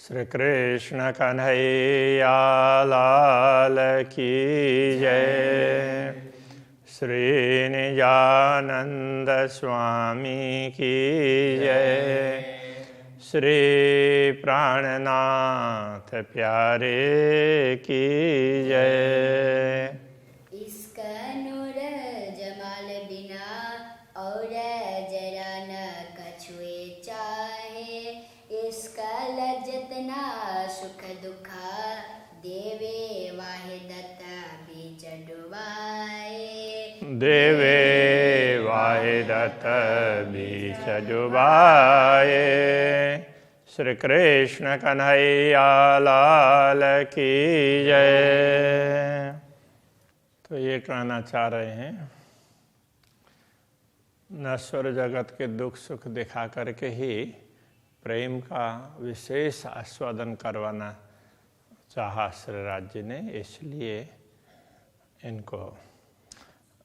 श्री कृष्ण कन्हैया लाल की जय। श्री निजानंद स्वामी की जय। श्री प्राणनाथ प्यारे की जय। इसका नूर जमाल बिना और जरा न कछुए चाहे। इसका लज्जत ना सुख दुखा देवे वाहिदत बीच डुबाए। देवे वाहिदत बीच डुबाए। श्री कृष्ण कन्हैया लाल की जय। तो ये कहना चाह रहे हैं, नश्वर जगत के दुख सुख दिखा करके ही प्रेम का विशेष आस्वादन करवाना चाहा श्री राज्य ने, इसलिए इनको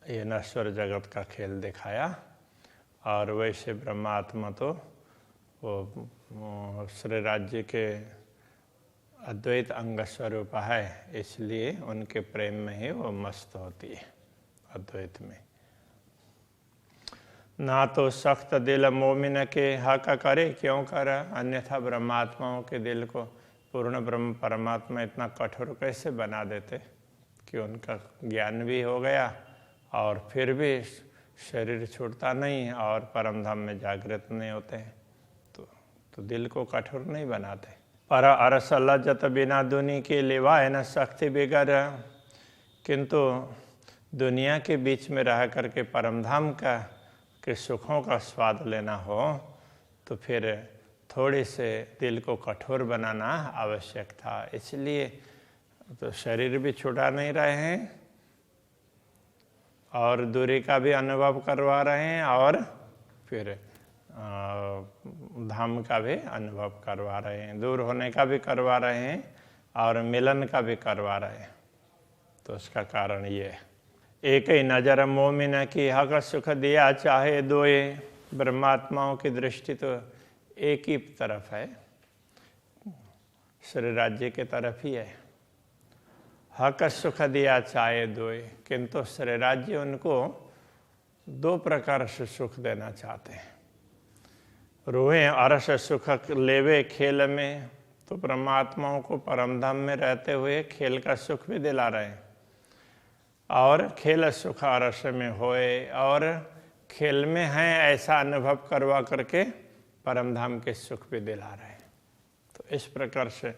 ये नश्वर जगत का खेल दिखाया। और वैसे ब्रह्मात्मा तो वो श्री राज्य के अद्वैत अंग स्वरूप है, इसलिए उनके प्रेम में ही वो मस्त होती है अद्वैत में। ना तो सख्त दिल मोमिन के हक करे क्यों कर, अन्यथा ब्रह्मात्माओं के दिल को पूर्ण ब्रह्म परमात्मा इतना कठोर कैसे बना देते कि उनका ज्ञान भी हो गया और फिर भी शरीर छूटता नहीं और परम धाम में जागृत नहीं होते हैं। तो दिल को कठोर नहीं बनाते। पर अरस लज्जत बिना दुनी की लिवाए न शक्ति बिगर, किंतु दुनिया के बीच में रह करके परम धाम के सुखों का स्वाद लेना हो तो फिर थोड़े से दिल को कठोर बनाना आवश्यक था। इसलिए तो शरीर भी छुटा नहीं रहे हैं और दूरी का भी अनुभव करवा रहे हैं और फिर धाम का भी अनुभव करवा रहे हैं, दूर होने का भी करवा रहे हैं और मिलन का भी करवा रहे हैं। तो उसका कारण ये है, एक ही नज़र मोमिन की हक सुख दिया चाहे दोए। ब्रह्मात्माओं की दृष्टि तो एक ही तरफ है, श्री राज्य के तरफ ही है। हक सुख दिया चाहे दोए, किंतु श्री राज्य उनको दो प्रकार से सुख देना चाहते हैं। रोए अरस सुख लेवे खेल में, तो परमात्माओं को परमधाम में रहते हुए खेल का सुख भी दिला रहे हैं और खेल सुख अरस में होए, और खेल में हैं ऐसा अनुभव करवा करके परमधाम के सुख भी दिला रहे हैं। तो इस प्रकार से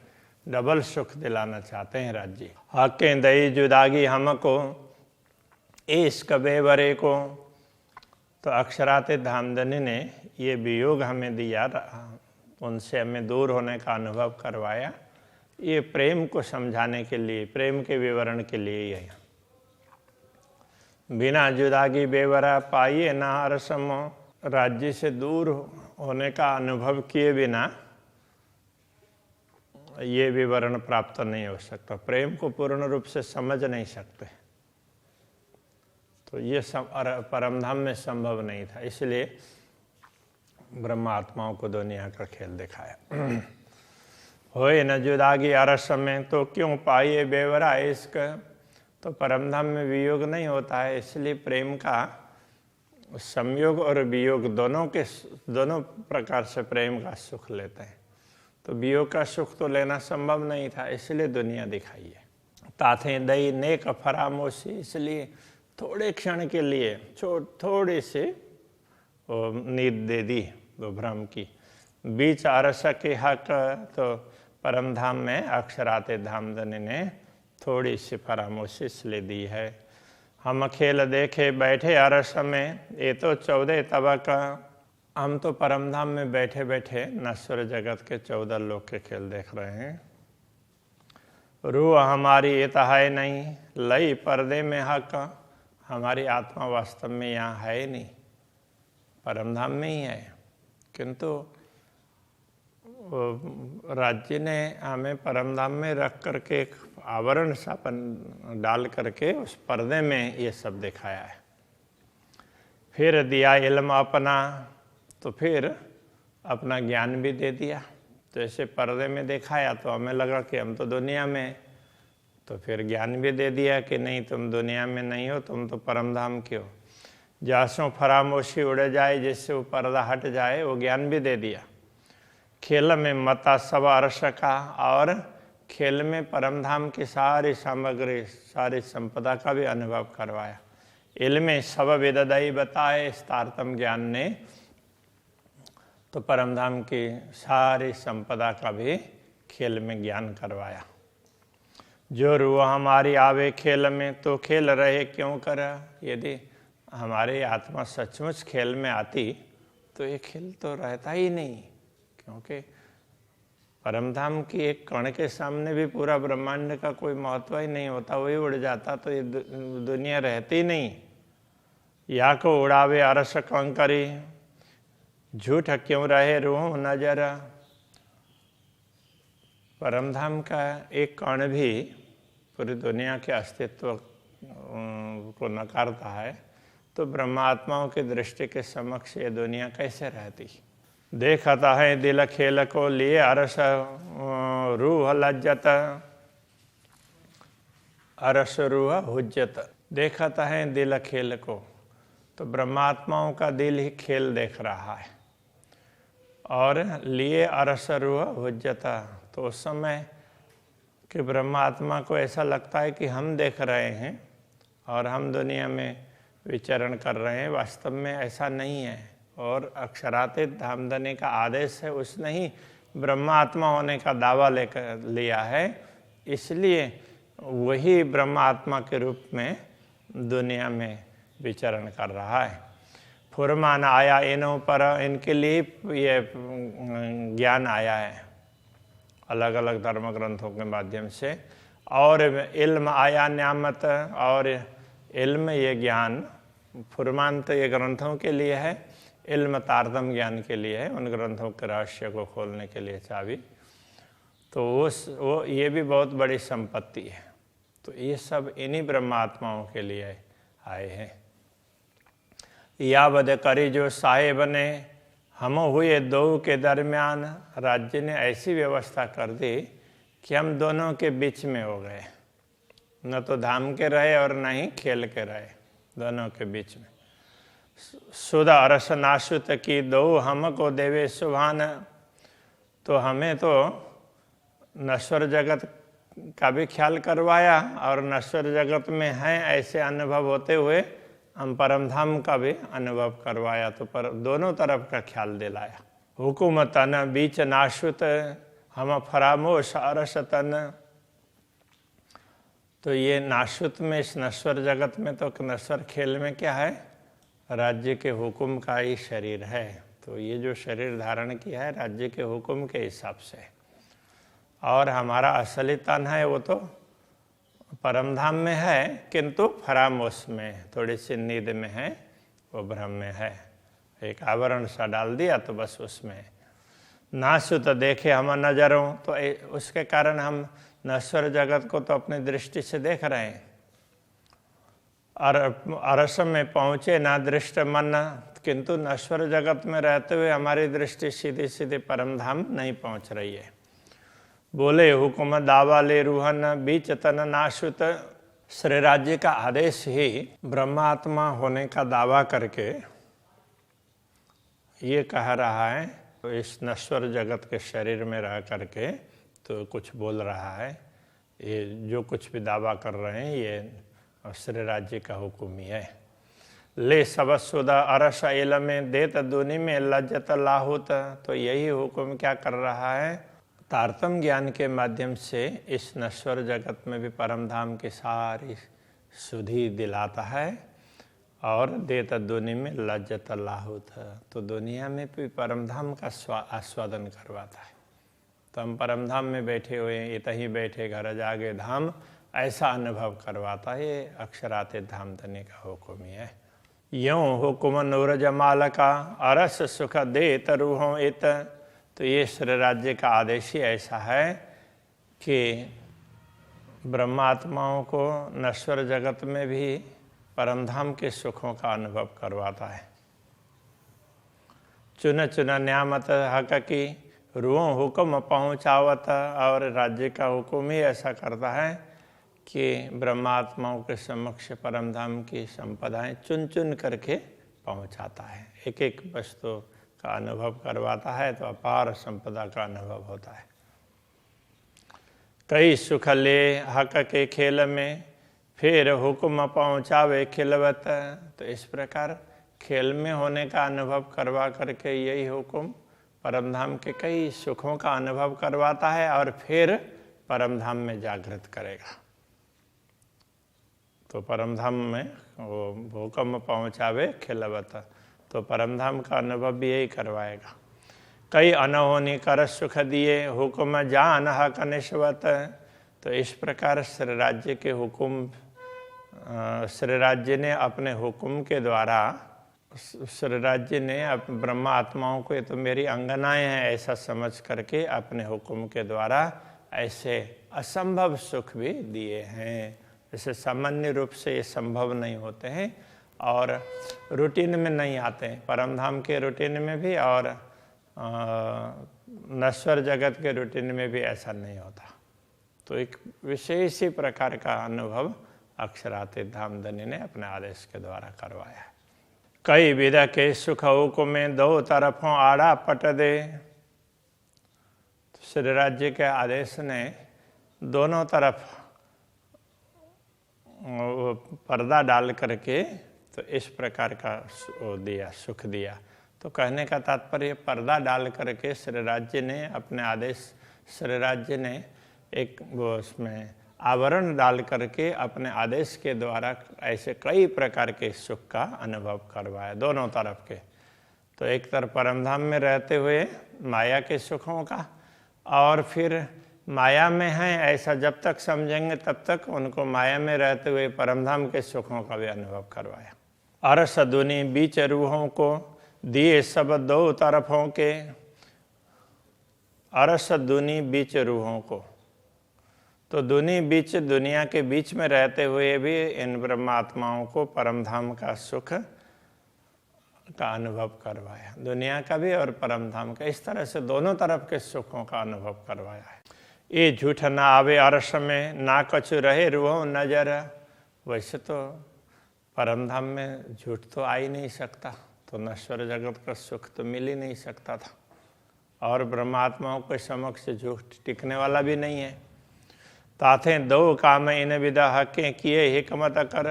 डबल सुख दिलाना चाहते हैं राज्य। हके दई जुदागी हमको इश्क बेवरे को, तो अक्षराते धामधनी ने ये वियोग हमें दिया, उनसे हमें दूर होने का अनुभव करवाया। ये प्रेम को समझाने के लिए, प्रेम के विवरण के लिए ही है। बिना जुदागी बेवरा पाइए ना अरसमो, राज्य से दूर होने का अनुभव किए बिना ये विवरण प्राप्त नहीं हो सकता। प्रेम को पूर्ण रूप से समझ नहीं सकते, तो ये परमधाम में संभव नहीं था। इसलिए ब्रह्मात्माओं को दुनिया का खेल दिखाया। होए न जुदागी अरस में, तो क्यों पाइए बेवरा इश्क, तो परमधाम में वियोग नहीं होता है, इसलिए प्रेम का संयोग और वियोग दोनों प्रकार से प्रेम का सुख लेते हैं। तो वियोग का सुख तो लेना संभव नहीं था, इसलिए दुनिया दिखाई है। ताथे दई नेक फरामोशी, इसलिए थोड़े क्षण के लिए थोड़ी सी नींद दे दी वो भ्रम की। बीच अरस के हक, तो परमधाम में अक्षराते धामधनी ने थोड़ी सी फरामोशी ले दी है। हम खेल देखे बैठे अरस में, ये तो 14 तबक, हम तो परमधाम में बैठे बैठे नश्वर जगत के 14 लोक के खेल देख रहे हैं। रूह हमारी ये तो है नहीं, लई पर्दे में हक, हमारी आत्मा वास्तव में यहाँ है नहीं, परमधाम में ही है। किंतु राज्य ने हमें परमधाम में रख करके एक आवरण सा डाल करके उस पर्दे में ये सब दिखाया है। फिर दिया इल्म अपना, तो फिर अपना ज्ञान भी दे दिया। तो ऐसे पर्दे में दिखाया तो हमें लगा कि हम तो दुनिया में हैं। तो फिर ज्ञान भी दे दिया कि नहीं, तुम दुनिया में नहीं हो, तुम तो परमधाम के हो। जासों फरामोशी उड़ जाए, जिससे वो पर्दा हट जाए, वो ज्ञान भी दे दिया। खेल में मता सब अर्श का, और खेल में परमधाम की सारी सामग्री, सारी संपदा का भी अनुभव करवाया। इल्म सब विददई बताए, इस तारतम ज्ञान ने तो परमधाम की सारी संपदा का भी खेल में ज्ञान करवाया। जो रूह हमारी आवे खेल में, तो खेल रहे क्यों कर। यदि हमारी आत्मा सचमुच खेल में आती तो ये खेल तो रहता ही नहीं, क्योंकि परमधाम की एक कण के सामने भी पूरा ब्रह्मांड का कोई महत्व ही नहीं होता, वही उड़ जाता तो ये दुनिया रहती नहीं। या को उड़ावे अरस कंकरी, झूठ क्यों रहे रूह नजर। परमधाम का एक कण भी पूरी दुनिया के अस्तित्व को नकारता है, तो ब्रह्मात्माओं की दृष्टि के समक्ष ये दुनिया कैसे रहती। देखता है दिल खेल को लिए अरस रूह लज्जत, अरस रूह हुज्जत। देखता है दिल खेल को, तो ब्रह्मात्माओं का दिल ही खेल देख रहा है। और लिए अरस रूह हुज्जत, तो उस समय कि ब्रह्मात्मा को ऐसा लगता है कि हम देख रहे हैं और हम दुनिया में विचरण कर रहे हैं। वास्तव में ऐसा नहीं है। और अक्षरातीत धामधनी का आदेश है, उसने ही ब्रह्मात्मा होने का दावा लेकर लिया है, इसलिए वही ब्रह्मात्मा के रूप में दुनिया में विचरण कर रहा है। फुरमान आया इनों पर, इनके लिए ये ज्ञान आया है अलग अलग धर्म ग्रंथों के माध्यम से। और इल्म आया न्यामत, और इल्म ये ज्ञान, फुरमान तो ये ग्रंथों के लिए है, इल्म तारतम ज्ञान के लिए है, उन ग्रंथों के रहस्य को खोलने के लिए चाबी। तो वो ये भी बहुत बड़ी संपत्ति है। तो ये सब इन्हीं ब्रह्मात्माओं के लिए आए हैं। या बद करी जो साहेब ने, हम हुए दो के दरमियान, राज्य ने ऐसी व्यवस्था कर दी कि हम दोनों के बीच में हो गए, न तो धाम के रहे और न ही खेल के रहे, दोनों के बीच में। सुधा अरस नाशुत की दो हमको देवे सुभान, तो हमें तो नश्वर जगत का भी ख्याल करवाया और नश्वर जगत में हैं ऐसे अनुभव होते हुए हम परमधाम का भी अनुभव करवाया। तो पर दोनों तरफ का ख्याल दिलाया। हुकुमतन बीच नाशुत, हम फरामोश अरस तन। तो ये नाशुत में, इस नश्वर जगत में, तो नश्वर खेल में क्या है, राज्य के हुक्म का ही शरीर है। तो ये जो शरीर धारण किया है राज्य के हुक्म के हिसाब से, और हमारा असली तन है वो तो परमधाम में है, किंतु फरामोश में, थोड़ी सी नींद में है, वो भ्रम में है। एक आवरण सा डाल दिया तो बस उसमें। नाशुत देखे हम नजरों, तो उसके कारण हम नश्वर जगत को तो अपनी दृष्टि से देख रहे हैं। अरस में पहुँचे ना दृष्ट मन, किंतु नश्वर जगत में रहते हुए हमारी दृष्टि सीधी सीधी परमधाम नहीं पहुँच रही है। बोले हुकुम दावा ले रूहन बीच तन नाशुत, श्री राज्य का आदेश ही ब्रह्मात्मा होने का दावा करके ये कह रहा है, तो इस नश्वर जगत के शरीर में रह करके तो कुछ बोल रहा है। ये जो कुछ भी दावा कर रहे हैं ये श्री राज्य का हुक्म ही है। ले सबसुदा अरस इल में देत दुनि में लज्जत लाहुत, तो यही हुक्म क्या कर रहा है, तारतम ज्ञान के माध्यम से इस नश्वर जगत में भी परमधाम की सारी सुधि दिलाता है और देत दुनि में लज्जत लाहुत, तो दुनिया में भी परमधाम का आस्वादन करवाता है। तो हम परमधाम में बैठे हुए हैं, इतहीं बैठे घर जागे धाम, ऐसा अनुभव करवाता है। ये अक्षरातीत धाम धनी का हुक्म ही है। यूँ हुक्म नूर जमाल का अरस सुख देत रूहों इत, तो ये श्री राज्य का आदेश ही ऐसा है कि ब्रह्मात्माओं को नश्वर जगत में भी परमधाम के सुखों का अनुभव करवाता है। चुन चुन न्यामत हक की रूहों हुक्म पहुँचावत, और राज्य का हुक्म ही ऐसा करता है कि ब्रह्मात्माओं के समक्ष परमधाम की संपदाएं चुन चुन करके पहुँचाता है। एक एक वस्तु का अनुभव करवाता है तो अपार संपदा का अनुभव होता है। कई सुख ले हक के खेल में, फिर हुक्म पहुँचावे खिलवत। तो इस प्रकार खेल में होने का अनुभव करवा करके यही हुक्म परमधाम के कई सुखों का अनुभव करवाता है और फिर परमधाम में जागृत करेगा। तो परमधाम में वो हुक्म पहुँचावे खिलवत, तो परमधाम का अनुभव भी यही करवाएगा। कई अनहोनी कर सुख दिए, हुक्म जान हक निश्वत। तो इस प्रकार श्री राज्य के हुक्म, श्री राज्य ने अपने हुक्म के द्वारा, श्री राज्य ने ब्रह्मा आत्माओं को ये तो मेरी अंगनाएं हैं ऐसा समझ करके अपने हुक्म के द्वारा ऐसे असंभव सुख भी दिए हैं। जैसे सामान्य रूप से ये संभव नहीं होते हैं और रूटीन में नहीं आते हैं, परमधाम के रूटीन में भी और नश्वर जगत के रूटीन में भी ऐसा नहीं होता। तो एक विशेष ही प्रकार का अनुभव अक्षरातीत धामधनी ने अपने आदेश के द्वारा करवाया है। कई विधा के सुख हुक्म में दो तरफों आड़ा पट दे। तो श्री राज्य के आदेश ने दोनों तरफ पर्दा डाल करके तो इस प्रकार का दिया, सुख दिया। तो कहने का तात्पर्य पर्दा डाल करके श्री राज्य ने अपने आदेश, श्री राज्य ने एक वो उसमें आवरण डाल करके अपने आदेश के द्वारा ऐसे कई प्रकार के सुख का अनुभव करवाया दोनों तरफ के। तो एक तरफ परमधाम में रहते हुए माया के सुखों का, और फिर माया में हैं ऐसा जब तक समझेंगे तब तक उनको माया में रहते हुए परमधाम के सुखों का भी अनुभव करवाया। अरस दुनी बीच रूहों को दिए सब दो तरफों के। अरस दुनी बीच रूहों को, तो दुनी बीच, दुनिया के बीच में रहते हुए भी इन ब्रह्मात्माओं को परमधाम का सुख का अनुभव करवाया, दुनिया का भी और परमधाम का। इस तरह से दोनों तरफ के सुखों का अनुभव करवाया है। ये झूठ ना आवे अरस में, ना कछु रहे रूहों नजर। वैसे तो परमधाम में झूठ तो आ ही नहीं सकता, तो नश्वर जगत का सुख तो मिल ही नहीं सकता था, और ब्रह्मात्माओं के समक्ष झूठ टिकने वाला भी नहीं है। ताथे दो काम इन विदा हकें किए हिकमत कर।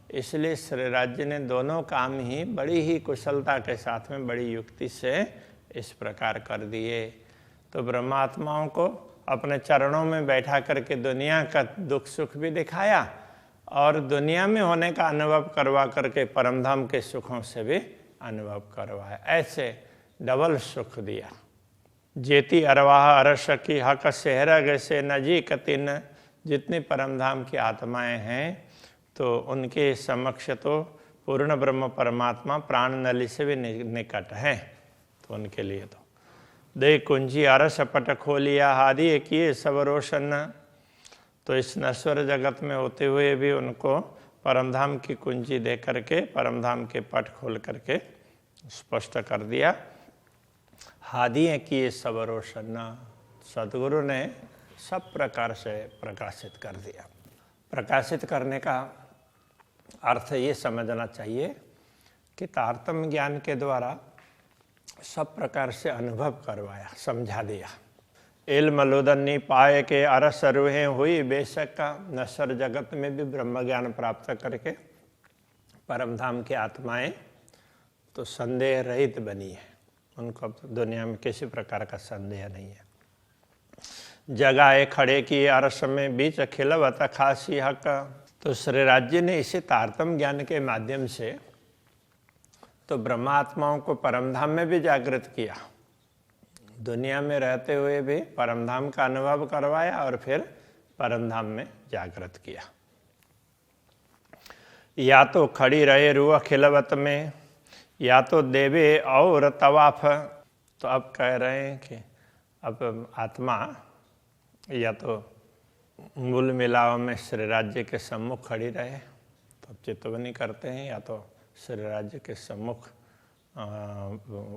इसलिए श्री राज्य ने दोनों काम ही बड़ी ही कुशलता के साथ में बड़ी युक्ति से इस प्रकार कर दिए। तो ब्रह्मात्माओं को अपने चरणों में बैठा करके दुनिया का दुख सुख भी दिखाया और दुनिया में होने का अनुभव करवा करके परमधाम के सुखों से भी अनुभव करवाया। ऐसे डबल सुख दिया। जेती अरवाह अरस की हक सेहरग से नजीक तिन। जितनी परमधाम की आत्माएं हैं तो उनके समक्ष तो पूर्ण ब्रह्म परमात्मा प्राण नली से भी निकट है। तो उनके लिए तो दे कुंजी अरस पट खोलिया हादि किए सब रोशन। तो इस नश्वर जगत में होते हुए भी उनको परमधाम की कुंजी दे करके परमधाम के पट खोल करके स्पष्ट कर दिया। हादिए किए सब रोशन। सदगुरु ने सब प्रकार से प्रकाशित कर दिया। प्रकाशित करने का अर्थ ये समझना चाहिए कि तारतम्य ज्ञान के द्वारा सब प्रकार से अनुभव करवाया, समझा दिया। इल्म लुदन्नी पाए के अरस रूहें हुई बेशक का। नश्वर जगत में भी ब्रह्म ज्ञान प्राप्त करके परमधाम की आत्माएं तो संदेह रहित बनी है, उनको अब दुनिया में किसी प्रकार का संदेह नहीं है। जगाए खड़े की अरस में बीच खिलवत खासी हक। तो श्री राज्य ने इसे तारतम्य ज्ञान के माध्यम से तो ब्रह्मात्माओं को परमधाम में भी जागृत किया, दुनिया में रहते हुए भी परमधाम का अनुभव करवाया और फिर परमधाम में जागृत किया। या तो खड़ी रहे रूह खिलवत में, या तो देवे और तवाफ। तो अब कह रहे हैं कि अब आत्मा या तो मूल मिलाव में श्री राज्य के सम्मुख खड़ी रहे तो चितवनी करते हैं, या तो श्री राज्य के सम्मुख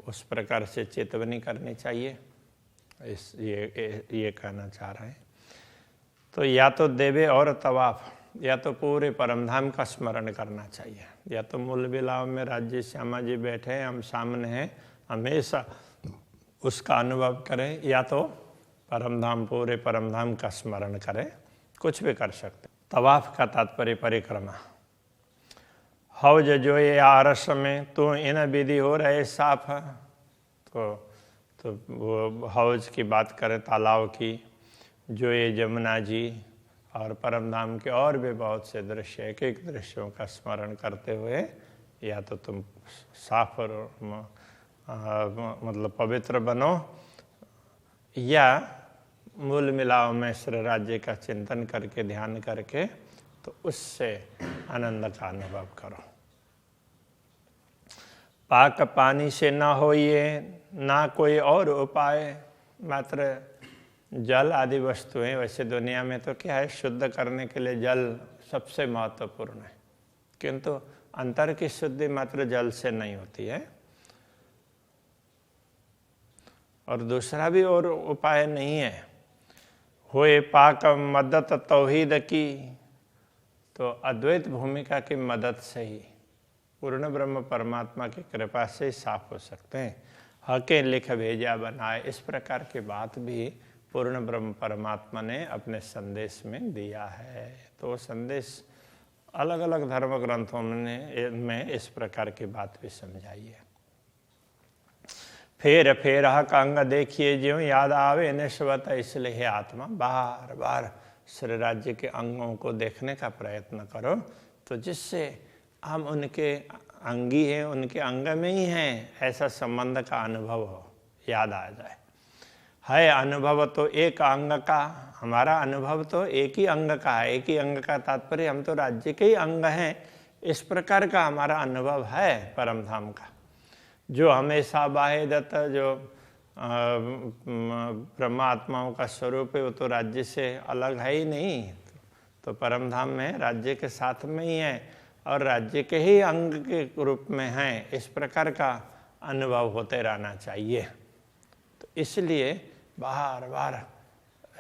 उस प्रकार से चेतवनी करनी चाहिए। ये कहना चाह रहे हैं। तो या तो देवे और तवाफ, या तो पूरे परमधाम का स्मरण करना चाहिए, या तो मूल बिलाव में राज्य श्यामा जी बैठे हैं, हम सामने हैं, हमेशा उसका अनुभव करें, या तो परमधाम, पूरे परमधाम का स्मरण करें, कुछ भी कर सकते। तवाफ का तात्पर्य परिक्रमा। हौज जो ये आरस में तो इन विधि हो रहे साफ। तो वो हौज की बात करें, तालाब की, जो ये जमुना जी और परमधाम के और भी बहुत से दृश्य, एक एक दृश्यों का स्मरण करते हुए या तो तुम साफ और मतलब पवित्र बनो, या मूल मिलाव में श्री राज्य का चिंतन करके, ध्यान करके, तो उससे आनंद का अनुभव करो। पाक पानी से ना हो ये ना कोई और उपाय, मात्र जल आदि वस्तुएं। वैसे दुनिया में तो क्या है, शुद्ध करने के लिए जल सबसे महत्वपूर्ण है, किंतु अंतर की शुद्धि मात्र जल से नहीं होती है, और दूसरा भी और उपाय नहीं है। होए पाक मदद तौहीद की, तो अद्वैत भूमिका की मदद से ही, पूर्ण ब्रह्म परमात्मा की कृपा से ही साफ हो सकते हैं। हके लिख भेजा बनाए, इस प्रकार की बात भी पूर्ण ब्रह्म परमात्मा ने अपने संदेश में दिया है। तो वो संदेश अलग अलग धर्म ग्रंथों में इस प्रकार की बात भी समझाई है। फेर फेर हक अंग देखिए ज्यों याद आवे निस्वत, इसलिए आत्मा बार बार श्री राज्य के अंगों को देखने का प्रयत्न करो, तो जिससे हम उनके अंगी हैं, उनके अंग में ही हैं, ऐसा संबंध का अनुभव हो, याद आ जाए। है अनुभव तो एक अंग का, हमारा अनुभव तो एक ही अंग का है। एक ही अंग का तात्पर्य हम तो राज्य के ही अंग हैं, इस प्रकार का हमारा अनुभव है परमधाम का। जो हमेशा बाहेदत्त, जो ब्रह्मात्माओं का स्वरूप है, वो तो राज्य से अलग है ही नहीं, तो परमधाम में राज्य के साथ में ही है और राज्य के ही अंग के रूप में हैं, इस प्रकार का अनुभव होते रहना चाहिए। तो इसलिए बार बार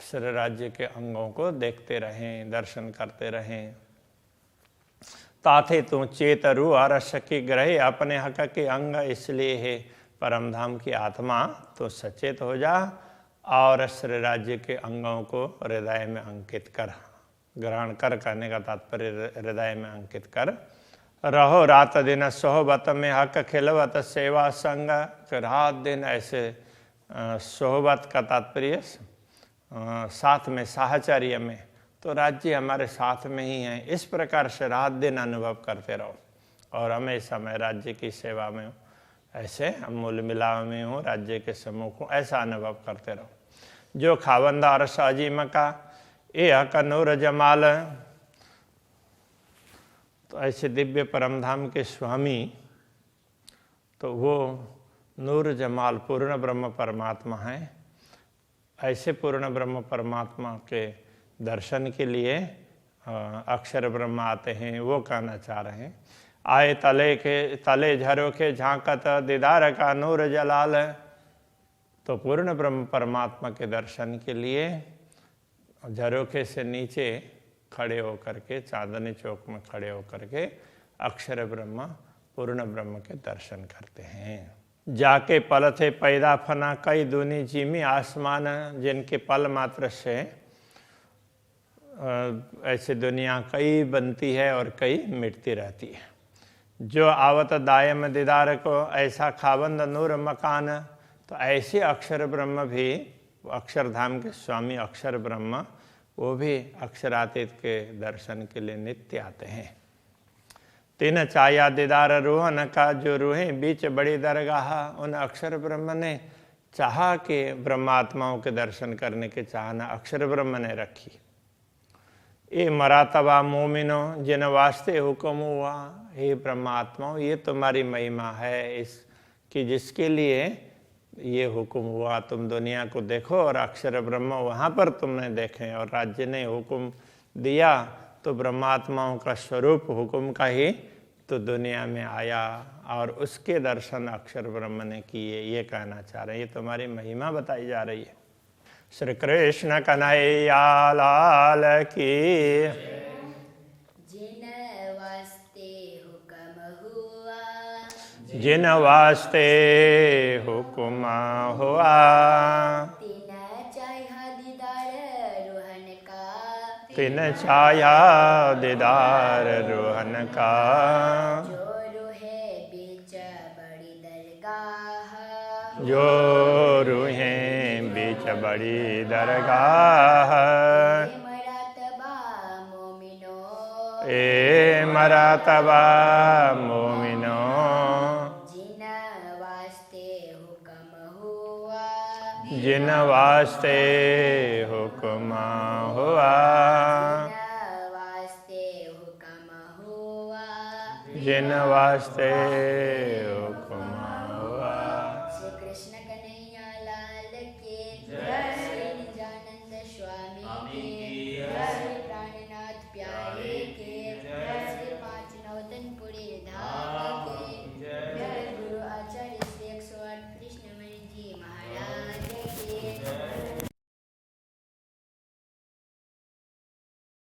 श्री राज्य के अंगों को देखते रहें, दर्शन करते रहें। ताथे तू चेत रू अरस की ग्रहे अपने हक के अंग, इसलिए है परमधाम की आत्मा तो सचेत हो जा और श्री राज्य के अंगों को हृदय में अंकित कर, ग्रहण कर, कहने का तात्पर्य हृदय में अंकित कर। रहो रात दिन सोहबत में हक खिलवत सेवा संग, रात दिन ऐसे सोहबत का तात्पर्य साथ में, साहचर्य में, तो राज्य हमारे साथ में ही है, इस प्रकार से रात दिन अनुभव करते रहो। और हमेशा मैं राज्य की सेवा में हूँ, ऐसे हम मूल मिलाव में हूँ, राज्य के सम्मुख हूँ, ऐसा अनुभव करते रहो। जो खावंदा अरस अजीम का ए हक नूर जमाल, तो ऐसे दिव्य परमधाम के स्वामी, तो वो नूर जमाल पूर्ण ब्रह्म परमात्मा हैं। ऐसे पूर्ण ब्रह्म परमात्मा के दर्शन के लिए अक्षर ब्रह्म आते हैं, वो कहना चाह रहे हैं। आए तले झरोखे झांकत दीदार का नूर जलाल, तो पूर्ण ब्रह्म परमात्मा के दर्शन के लिए झरोखे से नीचे खड़े होकर के, चांदनी चौक में खड़े होकर के अक्षर ब्रह्म, पूर्ण ब्रह्म के दर्शन करते हैं। जाके पल थे पैदा फना कई दूनी जीमी आसमान, जिनके पल मात्र से ऐसे दुनिया कई बनती है और कई मिटती रहती है। जो आवत दायम दीदार को ऐसा खाबंद नूर मकान, तो ऐसे अक्षर ब्रह्म भी, अक्षरधाम के स्वामी अक्षर ब्रह्म, वो भी अक्षरातीत के दर्शन के लिए नित्य आते हैं। तीन चाया दीदार रूहन का, जो रूहें बीच बड़ी दरगाह, उन अक्षर ब्रह्म ने चाहा कि ब्रह्मात्माओं के दर्शन करने की चाहना अक्षर ब्रह्म ने रखी। ये मरातबा मोमिनो जिन वास्ते हुक्म हुआ, हे ब्रह्मात्माओं ये तुम्हारी महिमा है इस कि जिसके लिए ये हुक्म हुआ, तुम दुनिया को देखो और अक्षर ब्रह्म वहाँ पर तुमने देखे, और राज्य ने हुक्म दिया तो ब्रह्मात्माओं का स्वरूप हुक्म का ही तो दुनिया में आया, और उसके दर्शन अक्षर ब्रह्म ने किए, ये कहना चाह रहे हैं। ये तुम्हारी महिमा बताई जा रही है। श्री कृष्ण कन्हैया लाल की। जिन वास्ते हुक्म हुआ, जिन वास्ते हुक्म हुआ, तिन चाहा दीदार रोहन का, तिन छाया दीदार रोहन का। जो रूहे बीच बड़ी दरगाह, जो रूहें बीच बड़ी दरगाह। मरातबा मोमिनो, ए मरातबा मोमिनो, जिन वास्ते हुक्म हुआ, जिन वास्ते हुक्म हुआ, जिन वास्ते हुक्म हुआ, जिन वास्ते हुक्म